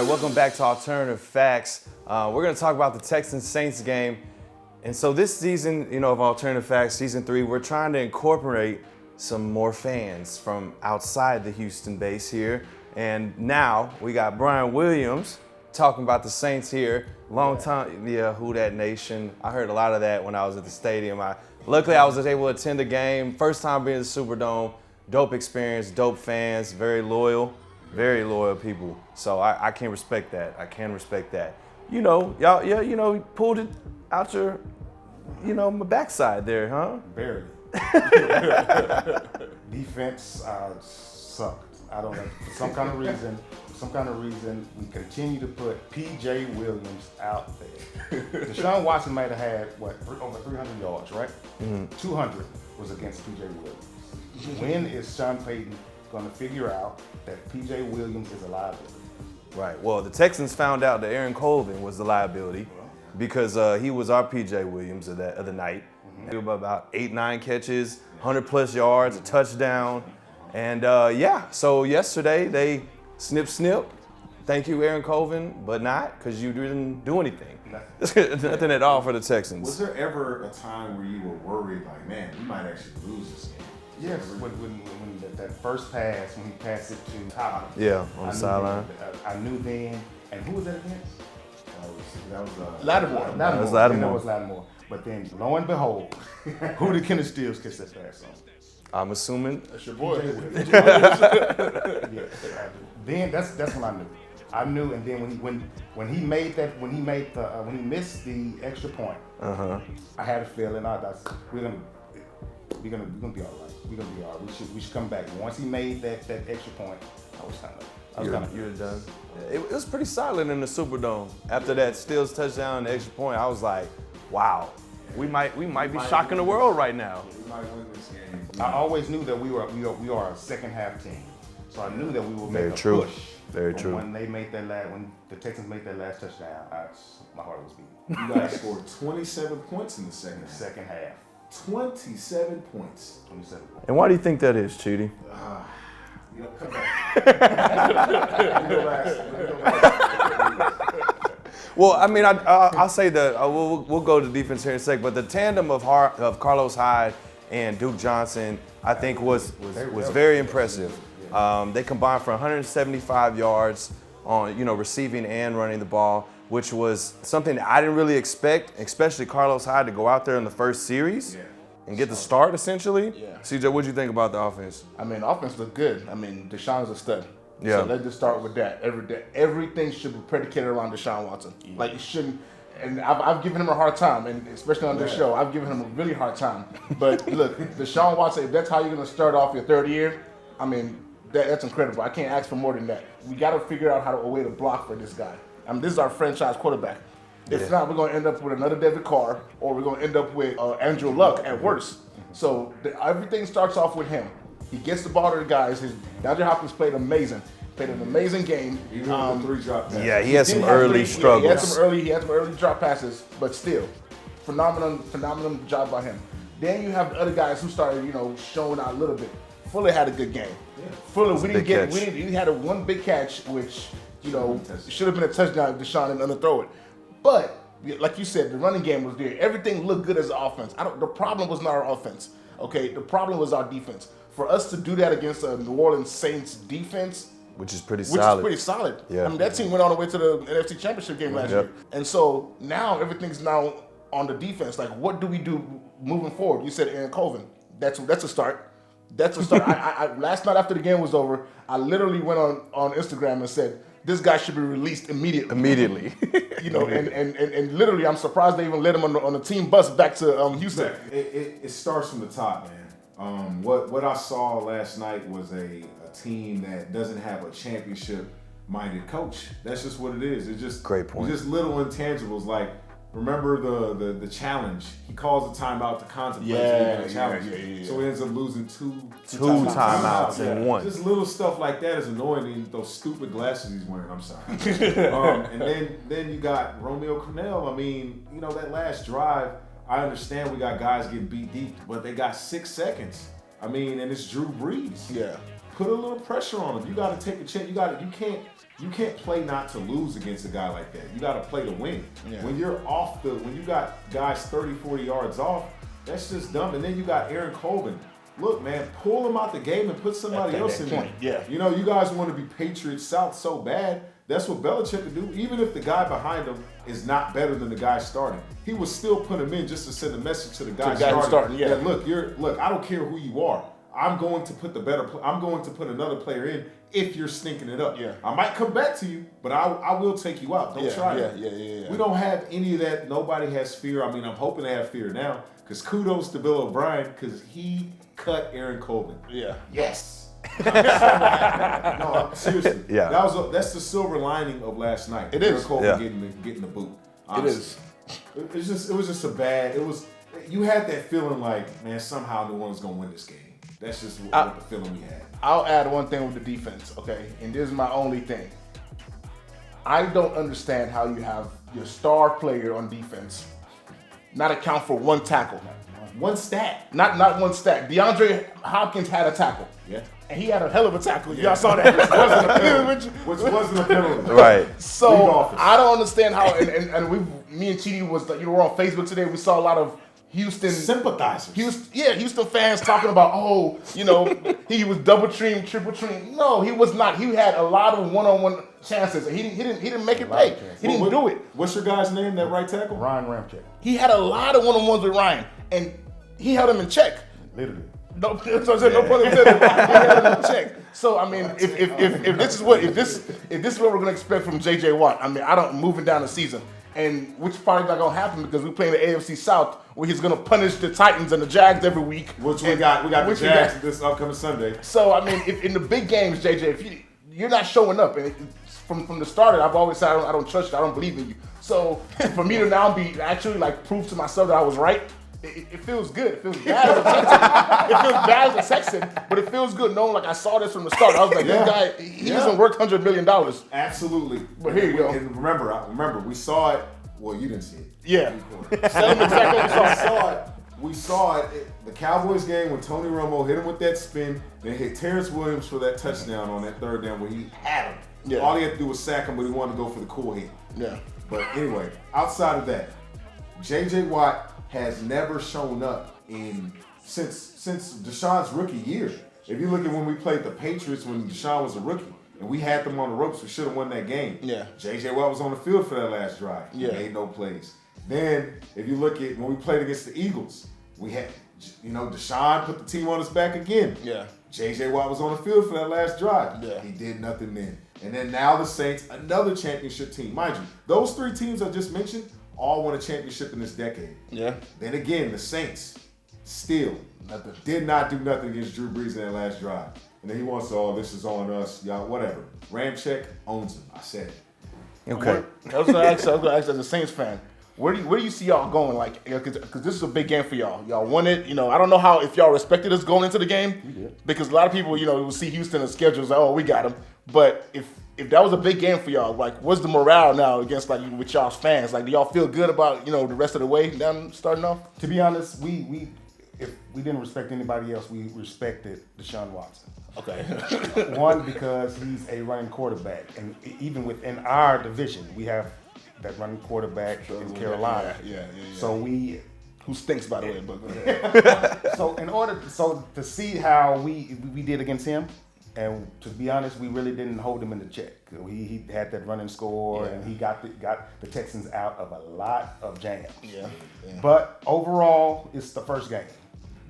All right, welcome back to Alternative Facts. We're going to talk about the Texans-Saints game. And so this season, of Alternative Facts, Season 3, we're trying to incorporate some more fans from outside the Houston base here. And now we got Brian Williams talking about the Saints here. Long time, who that nation. I heard a lot of that when I was at the stadium. Luckily, I was able to attend the game. First time being in the Superdome. Dope experience, dope fans, very loyal people. So I can respect that. Y'all, pulled it out your, my backside there, huh? Barely. Defense sucked. I don't know. For some kind of reason, we continue to put P.J. Williams out there. Deshaun Watson might have had, over 300 yards, right? Mm-hmm. 200 was against P.J. Williams. When is Sean Payton going to figure out that P.J. Williams is a liability? Right. Well, the Texans found out that Aaron Colvin was the liability because he was our P.J. Williams of the night. Mm-hmm. He had about 8-9 catches, 100+ yards, a touchdown. And so yesterday they snip. Thank you, Aaron Colvin, but not because you didn't do anything. Nothing at all for the Texans. Was there ever a time where you were worried, like, man, we might actually lose this game? Yes, when that first pass, when he passed it to Tyler. Yeah, on the sideline. I knew then. And who was that against? That was Lattimore. That was Lattimore. That was Lattimore. But then, lo and behold, who did Kenneth Stills catch that pass on? I'm assuming. That's your boy. Then that's when I knew. I knew, and then when he missed the extra point, I had a feeling we're gonna be all right. We're gonna be all right. We should come back. Once he made that extra point, I was kind of you were done. It was pretty silent in the Superdome after that Stills touchdown and the extra point. I was like, wow, we might be shocking the world right now. We might win this game. I always knew that we are a second half team, so I knew that we would make a push. Very true. When the Texans made that last touchdown, my heart was beating. You guys scored 27 points in the second half. Second half. 27 points. 27 points. And why do you think that is, Chidi? Come back. Well, I mean, I'll say that we'll go to defense here in a sec, but the tandem of Carlos Hyde and Duke Johnson, I think was very impressive. They combined for 175 yards on receiving and running the ball, which was something that I didn't really expect, especially Carlos Hyde to go out there in the first series and get the start essentially. Yeah. CJ, what do you think about the offense? I mean, offense looked good. I mean, Deshaun's a stud. Yeah. So let's just start with that. Everything should be predicated around Deshaun Watson. Yeah. Like it shouldn't. And I've given him a hard time, and especially on this show, I've given him a really hard time. But look, Deshaun Watson, if that's how you're going to start off your third year, I mean, that's incredible. I can't ask for more than that. We got to figure out a way to block for this guy. I mean, this is our franchise quarterback. If not, we're going to end up with another David Carr, or we're going to end up with Andrew Luck at worst. So everything starts off with him. He gets the ball to the guys. DeAndre Hopkins played amazing. Played an amazing game. Even with the 3 drop passes. Yeah, he had some early struggles. He had some early drop passes, but still, phenomenal job by him. Then you have the other guys who started, showing out a little bit. Fuller had a good game. Yeah. Fuller, he had one big catch, which, should have been a touchdown if Deshaun didn't underthrow it. But, like you said, the running game was there. Everything looked good as an offense. The problem was not our offense, okay? The problem was our defense. For us to do that against a New Orleans Saints defense, which is pretty solid. Yeah. I mean, that team went all the way to the NFC Championship game last year. And so now everything's now on the defense. Like, what do we do moving forward? You said Aaron Colvin. That's a start. That's a start. I last night after the game was over, I literally went on Instagram and said, this guy should be released immediately. And literally, I'm surprised they even let him on the team bus back to Houston. It starts from the top, man. What I saw last night was a team that doesn't have a championship-minded coach. That's just what it is. It's just great point. It's just little intangibles. Like, remember the challenge? He calls the timeout to contemplate the challenge. Yeah. So he ends up losing two timeouts in one. Just little stuff like that is annoying. Those stupid glasses he's wearing. I'm sorry. And then you got Romeo Crennel. I mean, that last drive. I understand we got guys getting beat deep, but they got 6 seconds. I mean, and it's Drew Brees. Yeah. put a little pressure on him. You got to take a chance. You can't play not to lose against a guy like that. You got to play to win. Yeah. When you got guys 30, 40 yards off, that's just dumb. And then you got Aaron Colvin. Look, man, pull him out the game and put somebody else in there. Yeah. You know, you guys want to be Patriots South so bad. That's what Belichick could do. Even if the guy behind him is not better than the guy starting, he would still put him in just to send a message to the guy starting. Yeah. Look, I don't care who you are. I'm going to put another player in if you're stinking it up. Yeah. I might come back to you, but I will take you out. Don't try it. Yeah. We don't have any of that. Nobody has fear. I mean, I'm hoping they have fear now, because kudos to Bill O'Brien, because he cut Aaron Colvin. Yeah. Yes. No, seriously. Yeah. That's the silver lining of last night. It Aaron is. Colvin getting the boot. Honestly. It is. It was just a bad. You had that feeling like, man, somehow New Orleans gonna win this game. That's just what the feeling we had. I'll add one thing with the defense, okay? And this is my only thing. I don't understand how you have your star player on defense not account for one tackle. One stat. Not one stat. DeAndre Hopkins had a tackle. Yeah. And he had a hell of a tackle. Y'all saw that. Which wasn't a penalty. Right. So I don't understand how, and me and Chidi was like, we're on Facebook today. We saw a lot of Houston sympathizers. Houston fans talking about, he was double teamed, triple teamed. No, he was not. He had a lot of one-on-one chances. He didn't make it pay. He didn't do it. What's your guy's name? That right tackle? Ryan Ramczyk. He had a lot of one-on-ones with Ryan, and he held him in check. Literally. No pun intended. He held him in check. So I mean, if this is what we're gonna expect from J.J. Watt, I mean, moving down the season. And which probably not gonna happen because we play in the AFC South, where he's gonna punish the Titans and the Jags every week. Which we got the Jags this upcoming Sunday. So I mean, if in the big games, JJ, if you're not showing up, and from the start, I've always said I don't trust you, I don't believe in you. So for me to now be actually like prove to myself that I was right, it feels good. It feels bad as a Texan. It feels bad as a Texan, but it feels good knowing like I saw this from the start. I was like, this guy, he doesn't work $100 million. Absolutely. But here you go. And remember, we saw it. Well, you didn't see it. Yeah. Same exactly what we saw it. The Cowboys game when Tony Romo hit him with that spin, then hit Terrence Williams for that touchdown on that third down where he had him. Yeah. All he had to do was sack him, but he wanted to go for the cool hit. Yeah. But anyway, outside of that, J.J. Watt has never shown up since Deshaun's rookie year. If you look at when we played the Patriots when Deshaun was a rookie, and we had them on the ropes, we should have won that game. Yeah. J.J. Watt was on the field for that last drive. Yeah. He made no plays. Then, if you look at when we played against the Eagles, we had, Deshaun put the team on his back again. Yeah. J.J. Watt was on the field for that last drive. Yeah. He did nothing then. And then now the Saints, another championship team. Mind you, those three teams I just mentioned all won a championship in this decade. Yeah. Then again, the Saints still did not do nothing against Drew Brees in that last drive. And then he wants to, this is on us, y'all, whatever. Ramczyk owns him. I said it. Okay. I was gonna ask as a Saints fan, where do you see y'all going? Like, because this is a big game for y'all. Y'all won it. I don't know how if y'all respected us going into the game. We did. Because a lot of people, will see Houston and schedules like, we got them. But if that was a big game for y'all, like, what's the morale now against with y'all's fans? Like, do y'all feel good about the rest of the way down starting off? To be honest, if we didn't respect anybody else, we respected Deshaun Watson. Okay. One, because he's a running quarterback, and even within our division, we have that running quarterback in Carolina. Yeah. So who stinks, by the way, but go ahead. So to see how we did against him, and to be honest, we really didn't hold him in the check. He had that running score, and he got the Texans out of a lot of jams. Yeah. But overall, it's the first game.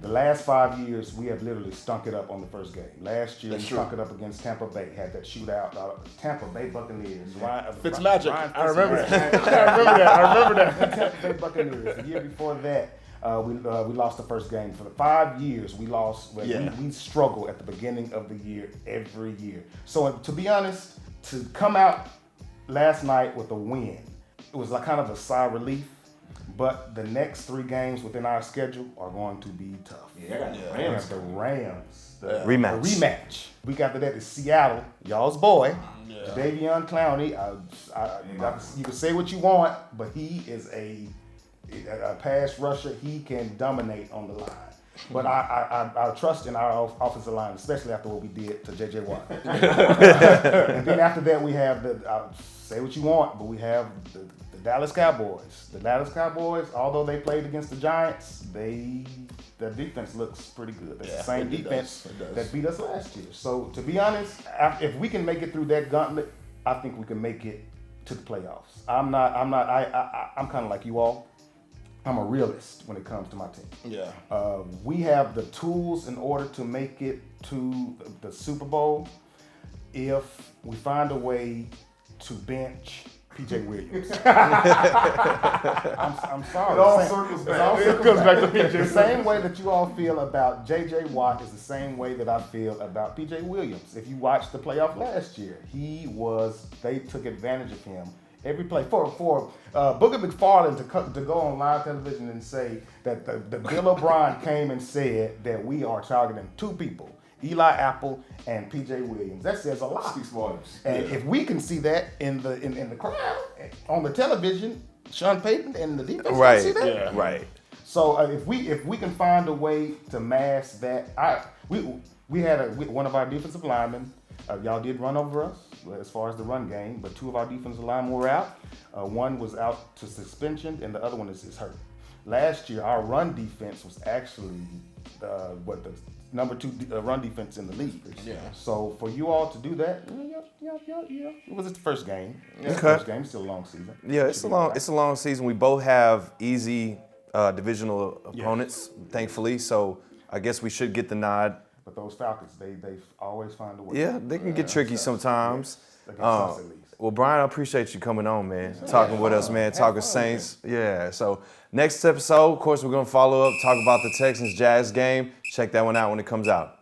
The last 5 years, we have literally stunk it up on the first game. Last year, we stunk it up against Tampa Bay. Had that shootout. Tampa Bay Buccaneers. Fitzmagic. I remember that. I remember that. Tampa Bay Buccaneers. The year before that, we lost the first game. For the 5 years, we lost. We struggle at the beginning of the year every year. So to be honest, to come out last night with a win, it was like kind of a sigh of relief. But the next 3 games within our schedule are going to be tough. Yeah, The Rams. The rematch. Week after that is Seattle, y'all's boy, Davion Clowney. You can say what you want, but he is a pass rusher. He can dominate on the line. But I trust in our offensive line, especially after what we did to J.J. Watt. And then after that, we have say what you want, but we have the Dallas Cowboys. The Dallas Cowboys, although they played against the Giants, their defense looks pretty good. It's the same defense that beat us last year. So to be honest, if we can make it through that gauntlet, I think we can make it to the playoffs. I'm kind of like you all. I'm a realist when it comes to my team. Yeah. We have the tools in order to make it to the Super Bowl if we find a way to bench PJ Williams. I'm sorry. It all circles back. It comes back to PJ. The same way that you all feel about J.J. Watt is the same way that I feel about PJ Williams. If you watched the playoff last year, they took advantage of him. Every play for Booger McFarland to go on live television and say that the Bill O'Brien came and said that we are targeting two people, Eli Apple and PJ Williams. That says a lot. And if we can see that in the crowd on the television, Sean Payton and the defense can see that. Yeah. Right. So if we can find a way to mask that, we had one of our defensive linemen. Y'all did run over us as far as the run game, but two of our defensive linemen were out. One was out to suspension, and the other one is hurt. Last year, our run defense was actually the number 2 run defense in the league. Yeah. So for you all to do that, it was the first game. Okay. First game, still a long season. Yeah, it's a long season. We both have easy divisional opponents, thankfully. So I guess we should get the nod. But those Falcons, they always find a way. Yeah, they can get tricky sometimes. Against us at least. Well, Brian, I appreciate you coming on, man. Talking with us, man. Talking Saints. Yeah. So next episode, of course, we're going to follow up, talk about the Texans-Jazz game. Check that one out when it comes out.